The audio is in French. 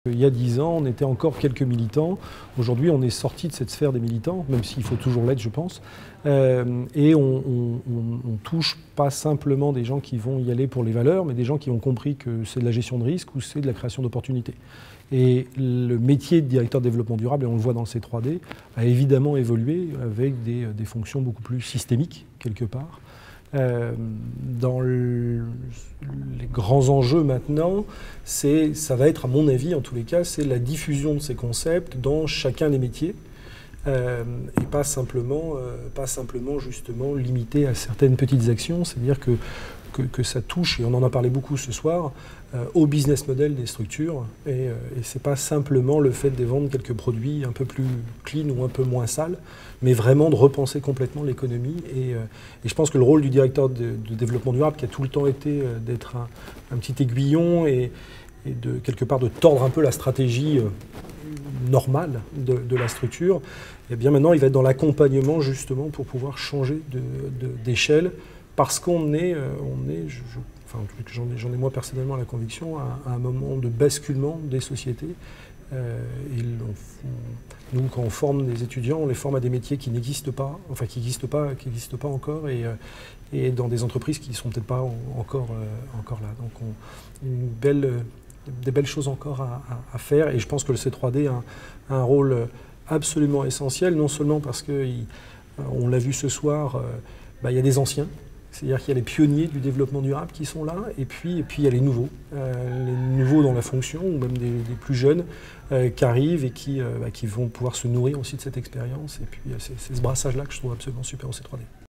Il y a 10 ans, on était encore quelques militants. Aujourd'hui, on est sorti de cette sphère des militants, même s'il faut toujours l'être, je pense. Et on touche pas simplement des gens qui vont y aller pour les valeurs, mais des gens qui ont compris que c'est de la gestion de risque ou c'est de la création d'opportunités. Et le métier de directeur de développement durable, et on le voit dans le C3D, a évidemment évolué avec des fonctions beaucoup plus systémiques, quelque part. Dans les grands enjeux maintenant, ça va être, à mon avis, en tous les cas, c'est la diffusion de ces concepts dans chacun des métiers et pas simplement justement limité à certaines petites actions. C'est-à-dire que ça touche, et on en a parlé beaucoup ce soir, au business model des structures. Et ce n'est pas simplement le fait de vendre quelques produits un peu plus clean ou un peu moins sales, mais vraiment de repenser complètement l'économie. Et je pense que le rôle du directeur de développement durable, qui a tout le temps été d'être un petit aiguillon et de quelque part de tordre un peu la stratégie normale de la structure, et bien maintenant il va être dans l'accompagnement justement pour pouvoir changer d'échelle, parce qu'on est, enfin, j'en ai moi personnellement la conviction, à un moment de basculement des sociétés. Nous, quand on forme des étudiants, on les forme à des métiers qui n'existent pas, enfin qui n'existent pas encore, et dans des entreprises qui ne sont peut-être pas encore là. Donc des belles choses encore à faire, et je pense que le C3D a un rôle absolument essentiel, non seulement parce qu'on l'a vu ce soir, il y a des anciens. C'est-à-dire qu'il y a les pionniers du développement durable qui sont là, et puis il y a les nouveaux dans la fonction, ou même des plus jeunes qui arrivent et qui vont pouvoir se nourrir aussi de cette expérience. Et puis c'est ce brassage-là que je trouve absolument super au C3D.